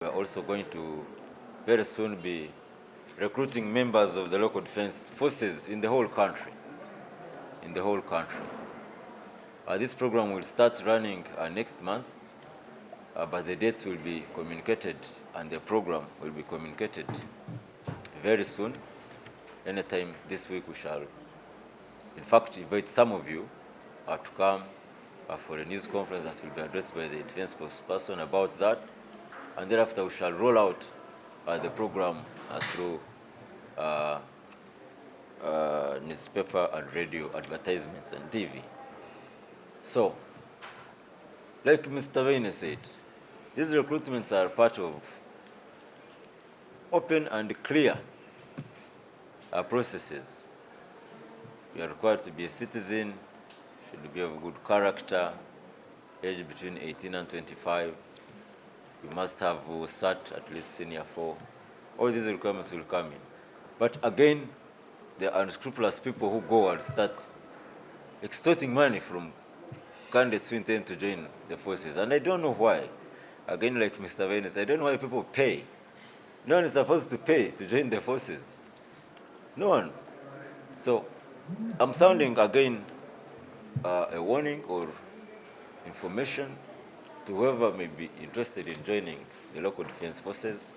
We are also going to very soon be recruiting members of the local defense forces in the whole country. This program will start running next month, but the dates will be communicated and the program will be communicated very soon. Anytime this week we shall, in fact, invite some of you to come for a news conference that will be addressed by the defense spokesperson about that. And thereafter we shall roll out the program through newspaper and radio advertisements and TV. So, like Mr. Vane said, these recruitments are part of open and clear processes. You are required to be a citizen, should be of good character, age between 18 and 25. You must have sat at least senior 4. All these requirements will come in. But again, there are unscrupulous people who go and start extorting money from candidates who intend to join the forces. And I don't know why. Again, like Mr. Venice, I don't know why people pay. No one is supposed to pay to join the forces. No one. So I'm sounding again a warning or information to whoever may be interested in joining the local defense forces,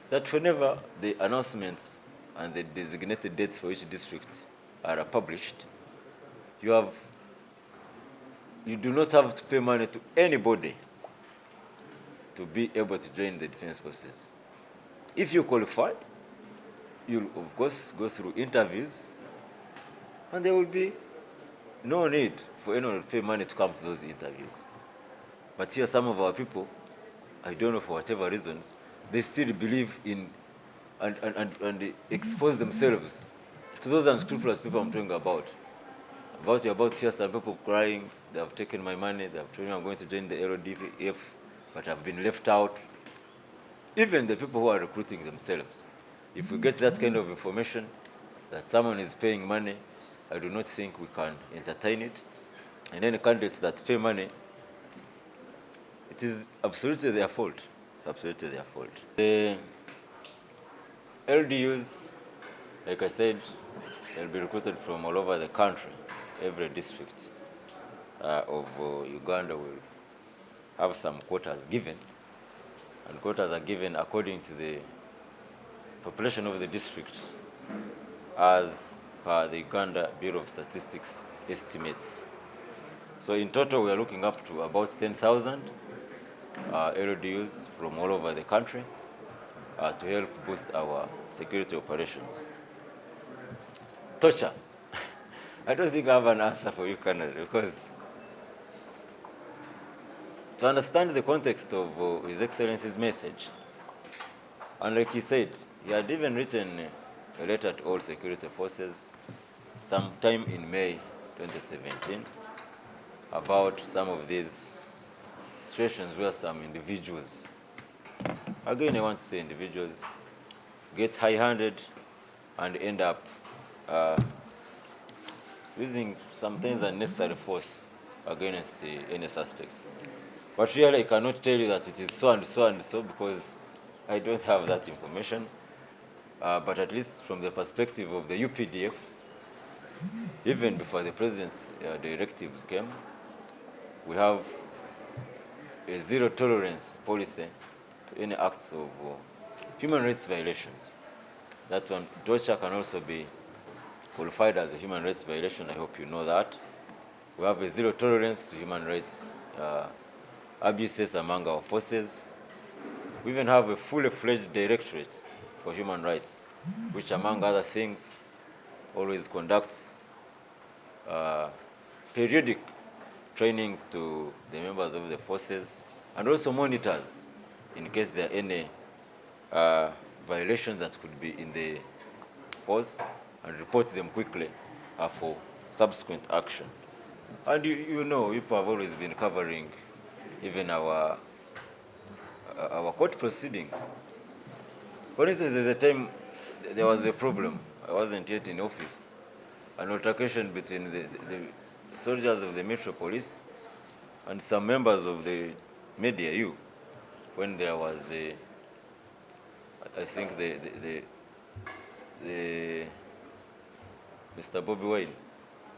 that whenever the announcements and the designated dates for each district are published, you do not have to pay money to anybody to be able to join the defense forces. If you qualify, you'll of course go through interviews, and there will be no need for anyone to pay money to come to those interviews. But here some of our people, I don't know for whatever reasons, they still believe in and expose themselves to those unscrupulous people I'm talking about. About here some people crying, they have taken my money, they have told me I'm going to join the LDUs, but I've been left out. Even the people who are recruiting themselves. If we get that kind of information, that someone is paying money, I do not think we can entertain it. And any candidates that pay money, it is absolutely their fault. It's absolutely their fault. The LDUs, like I said, they'll be recruited from all over the country. Every district of Uganda will have some quotas given. And quotas are given according to the population of the district as per the Uganda Bureau of Statistics estimates. So in total, we are looking up to about 10,000 LDUs from all over the country to help boost our security operations. Torture. I don't think I have an answer for you, Colonel, because to understand the context of His Excellency's message, and like he said, he had even written a letter to all security forces sometime in May 2017 about some of these situations where some individuals, again I want to say individuals, get high-handed and end up using sometimes unnecessary force against any suspects. But really I cannot tell you that it is so and so and so because I don't have that information. But at least from the perspective of the UPDF, even before the president's directives came, we have a zero tolerance policy to any acts of human rights violations. That one, torture can also be qualified as a human rights violation. I hope you know that. We have a zero tolerance to human rights abuses among our forces. We even have a fully fledged directorate for human rights, which among other things always conducts periodic trainings to the members of the forces and also monitors in case there are any violations that could be in the force and report them quickly for subsequent action. And you know, people have always been covering even our court proceedings. For instance, there's a time there was a problem. I wasn't yet in office. An altercation between the soldiers of the Metro Police and some members of the media, when there was I think the Mr. Bobby Wine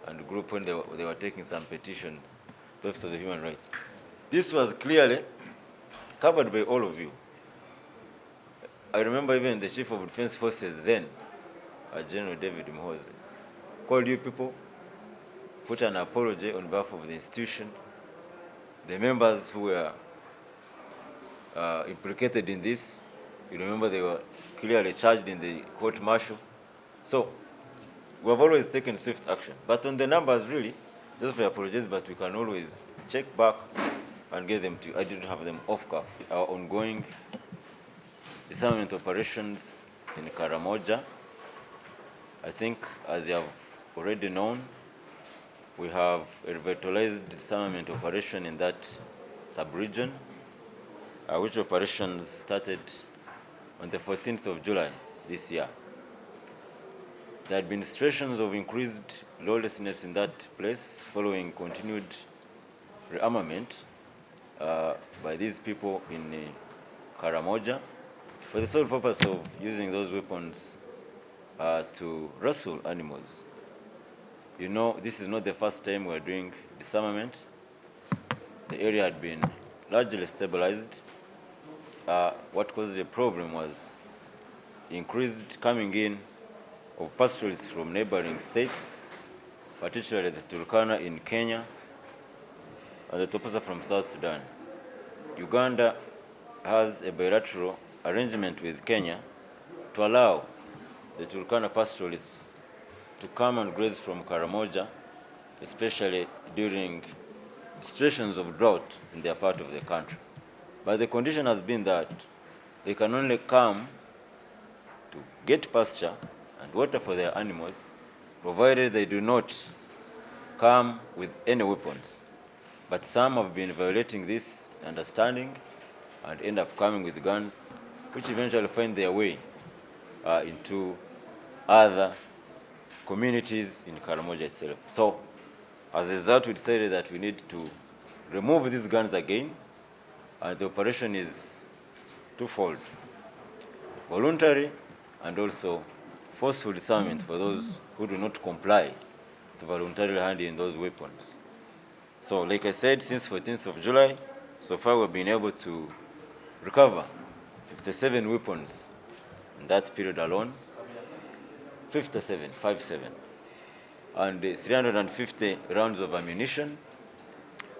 and group when they were taking some petition, thefts of the human rights. This was clearly covered by all of you. I remember even the Chief of Defense Forces then, General David Mhoze, called you people, put an apology on behalf of the institution. The members who were implicated in this, you remember they were clearly charged in the court martial. So we have always taken swift action. But on the numbers, really, just for apologies, but we can always check back and get them to you. I didn't have them off cuff. Our ongoing disarmament operations in Karamoja, I think, as you have already known, we have a revitalized disarmament operation in that sub-region, which operations started on the 14th of July this year. There had been situations of increased lawlessness in that place following continued rearmament by these people in Karamoja for the sole purpose of using those weapons to wrestle animals. You know, this is not the first time we're doing disarmament. The area had been largely stabilized. What caused the problem was increased coming in of pastoralists from neighboring states, particularly the Turkana in Kenya and the Toposa from South Sudan. Uganda has a bilateral arrangement with Kenya to allow the Turkana pastoralists to come and graze from Karamoja, especially during situations of drought in their part of the country. But the condition has been that they can only come to get pasture and water for their animals, provided they do not come with any weapons. But some have been violating this understanding and end up coming with guns, which eventually find their way into other communities in Karamoja itself. So, as a result, we decided that we need to remove these guns again, and the operation is twofold: voluntary and also forceful disarmament for those who do not comply to voluntarily hand in those weapons. So, like I said, since 14th of July, so far we've been able to recover 57 weapons in that period alone. 57, and 350 rounds of ammunition.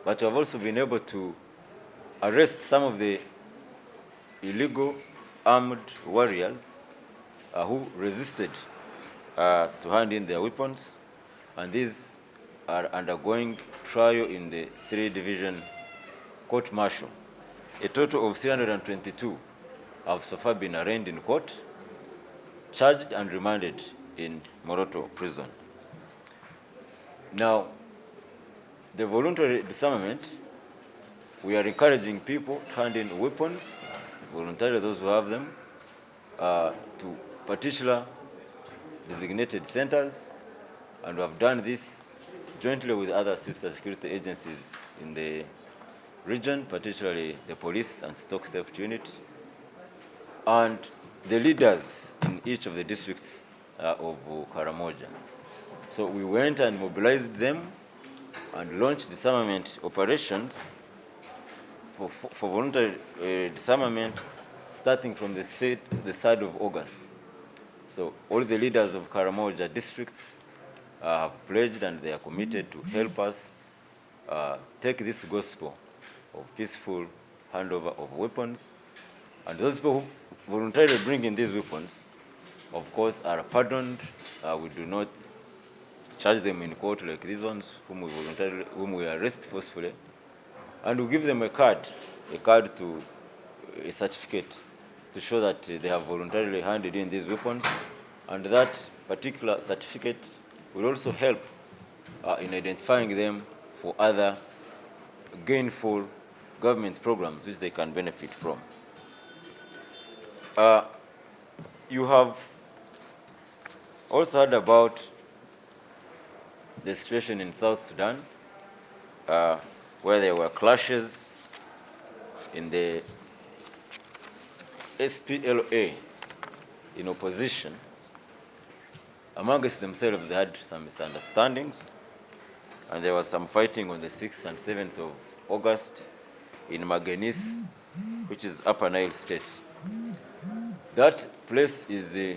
But we have also been able to arrest some of the illegal armed warriors who resisted to hand in their weapons, and these are undergoing trial in the 3-division court-martial. A total of 322 have so far been arraigned in court, charged and remanded in Moroto prison. Now, the voluntary disarmament, we are encouraging people to hand in weapons, voluntarily those who have them, to particular designated centers, and we have done this jointly with other sister security agencies in the region, particularly the police and stock theft unit, and the leaders in each of the districts of Karamoja. So we went and mobilized them and launched disarmament operations for voluntary disarmament starting from the 3rd of August. So all the leaders of Karamoja districts have pledged and they are committed to help us take this gospel of peaceful handover of weapons. And those people who voluntarily bring in these weapons, of course, are pardoned. We do not charge them in court like these ones whom we arrest forcefully. And we give them a certificate to show that they have voluntarily handed in these weapons. And that particular certificate will also help in identifying them for other gainful government programs which they can benefit from. You have also heard about the situation in South Sudan, where there were clashes in the SPLA in opposition, amongst themselves they had some misunderstandings, and there was some fighting on the 6th and 7th of August in Magenis, which is Upper Nile State. That place is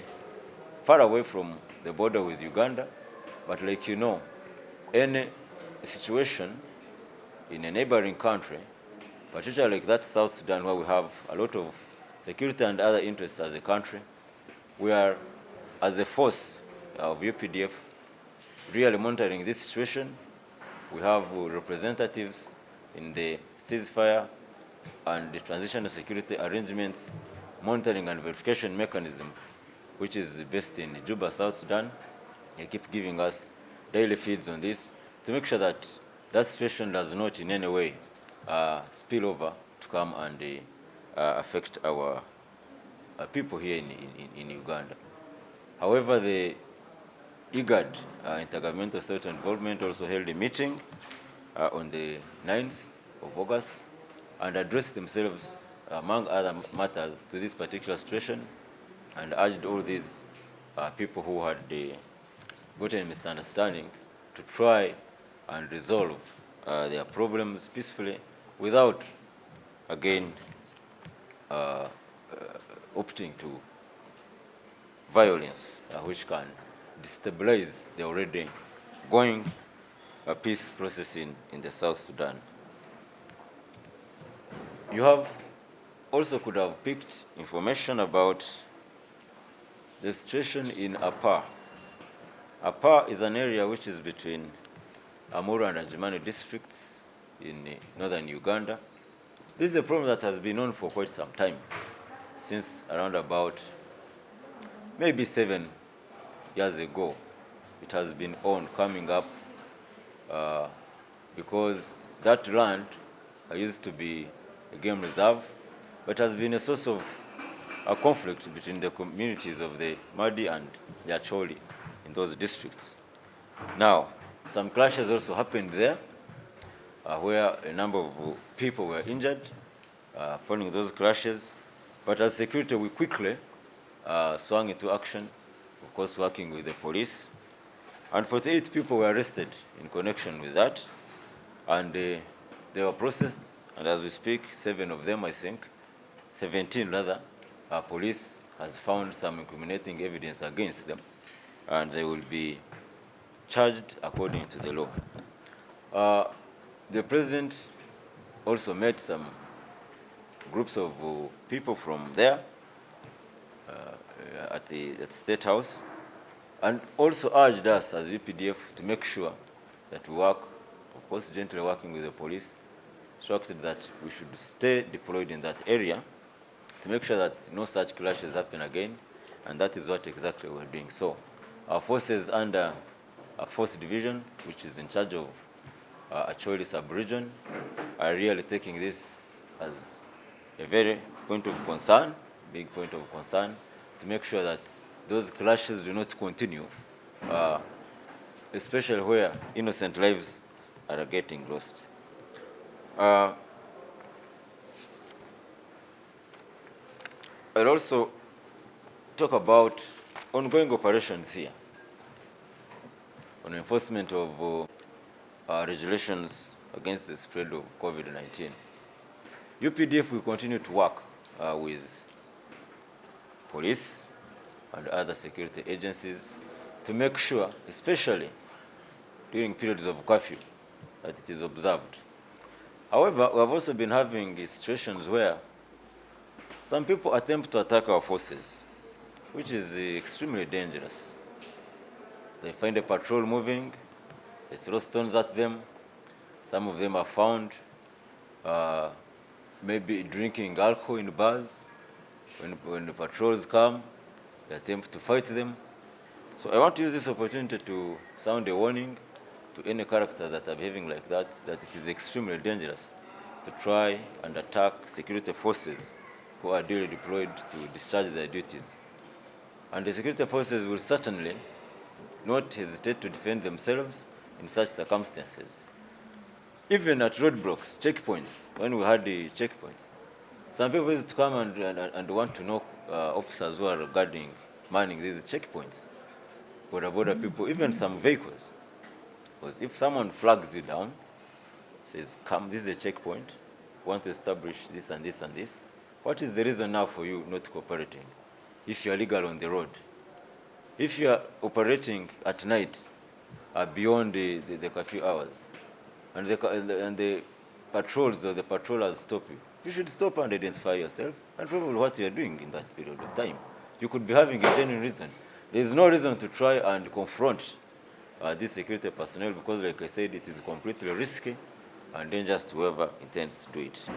far away from the border with Uganda, but like you know, any situation in a neighboring country, particularly like that South Sudan, where we have a lot of security and other interests as a country, we are, as a force of UPDF, really monitoring this situation. We have representatives in the ceasefire and the transitional security arrangements monitoring and verification mechanism, which is based in Juba, South Sudan. They keep giving us daily feeds on this to make sure that that situation does not in any way spill over to come and affect our people here in Uganda. However, the IGAD, Intergovernmental Social Involvement, also held a meeting on the 9th of August and addressed themselves, among other matters, to this particular situation and urged all these people who had gotten misunderstanding to try and resolve their problems peacefully without, again, opting to violence, which can destabilize the already going peace process in the South Sudan. You have also could have picked information about the situation in Apa. Apa is an area which is between Amuru and Ajimani districts in northern Uganda. This is a problem that has been on for quite some time, since around about maybe 7 years ago. It has been on, coming up, because that land used to be a game reserve, but has been a source of a conflict between the communities of the Madi and the Acholi in those districts. Now, some clashes also happened there, where a number of people were injured following those clashes. But as security, we quickly swung into action, of course, working with the police. And 48 people were arrested in connection with that. And they were processed. And as we speak, 7 of them, I think, 17 rather, police has found some incriminating evidence against them. And they will be charged according to the law. The president also met some groups of people from there at the State House, and also urged us as UPDF to make sure that we work, of course, gently working with the police, instructed that we should stay deployed in that area to make sure that no such clashes happen again, and that is what exactly we're doing. So our forces under a 4th Division, which is in charge of Acholi sub-region, are really taking this as a very point of concern, big point of concern, to make sure that those clashes do not continue, especially where innocent lives are getting lost. I'll also talk about ongoing operations here on enforcement of regulations against the spread of COVID-19. UPDF will continue to work with police and other security agencies to make sure, especially during periods of curfew, that it is observed. However, we have also been having situations where some people attempt to attack our forces, which is extremely dangerous. They find a patrol moving, they throw stones at them. Some of them are found maybe drinking alcohol in bars. When the patrols come, they attempt to fight them. So I want to use this opportunity to sound a warning to any characters that are behaving like that, that it is extremely dangerous to try and attack security forces who are duly deployed to discharge their duties. And the security forces will certainly not hesitate to defend themselves in such circumstances. Even at roadblocks, checkpoints, when we had the checkpoints, some people used to come and want to know officers who are guarding manning these checkpoints. Border people, even some vehicles. Because if someone flags you down, says, come, this is a checkpoint, want to establish this and this and this, what is the reason now for you not cooperating if you are legal on the road? If you are operating at night beyond the curfew hours, and the patrols or the patrollers stop you, you should stop and identify yourself and probably what you are doing in that period of time. You could be having a genuine reason. There is no reason to try and confront this security personnel because, like I said, it is completely risky and dangerous to whoever intends to do it.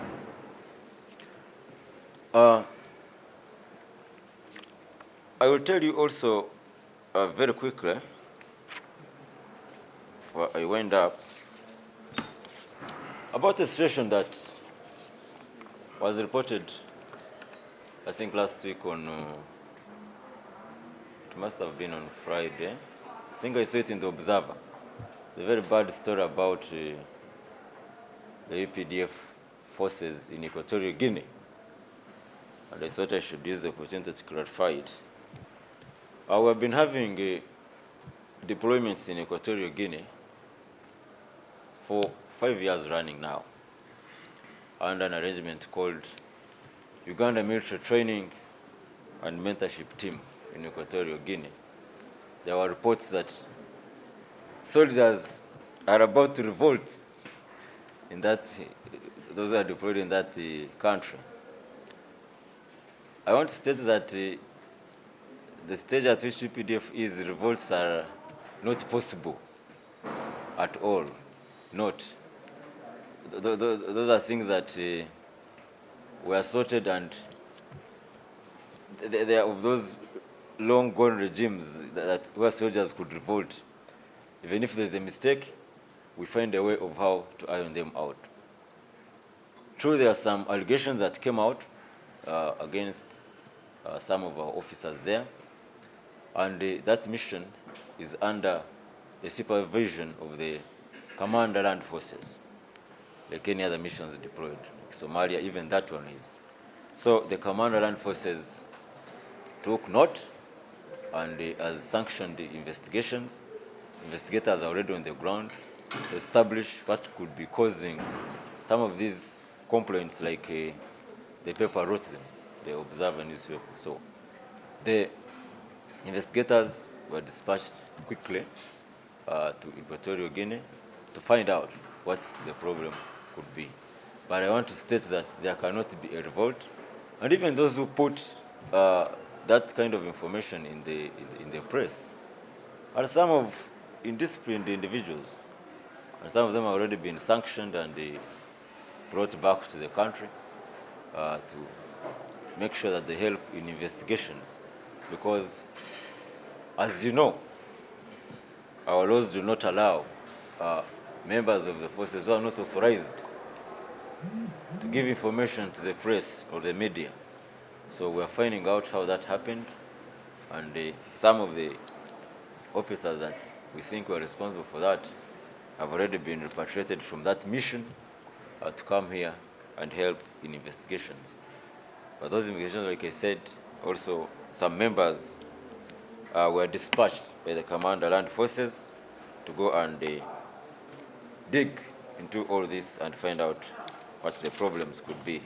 I will tell you also very quickly, before I wind up, about a situation that was reported, I think last week on, it must have been on Friday. I think I saw it in the Observer. It's a very bad story about the UPDF forces in Equatorial Guinea. And I thought I should use the opportunity to clarify it. We have been having deployments in Equatorial Guinea for 5 years running now, under an arrangement called Uganda Military Training and Mentorship Team in Equatorial Guinea. There were reports that soldiers are about to revolt in that, those who are deployed in that country. I want to state that the stage at which UPDF is, revolts are not possible at all. Not. Those are things that were sorted, and they are of those long-gone regimes that where soldiers could revolt. Even if there's a mistake, we find a way of how to iron them out. True, there are some allegations that came out against some of our officers there, and that mission is under the supervision of the Commander Land Forces, like any other missions deployed. Like Somalia, even that one is. So the Commander Land Forces took note and has sanctioned the investigations. Investigators are already on the ground to establish what could be causing some of these complaints, like the paper wrote them, the Observer newspaper. So the investigators were dispatched quickly to Equatorial Guinea to find out what the problem could be. But I want to state that there cannot be a revolt, and even those who put that kind of information in the press are some of indisciplined individuals, and some of them have already been sanctioned and brought back to the country to make sure that they help in investigations. Because, as you know, our laws do not allow members of the forces who are not authorized to give information to the press or the media. So we're finding out how that happened, and some of the officers that we think were responsible for that have already been repatriated from that mission to come here and help in investigations. But those investigations, like I said, also some members were dispatched by the Commander Land Forces to go and dig into all this and find out what the problems could be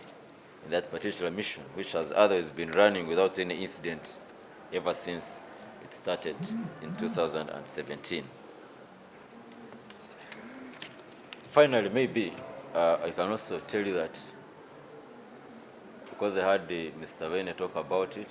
in that particular mission, which has otherwise been running without any incident ever since it started in 2017. Finally, maybe I can also tell you that, because I heard Mr. Vene talk about it,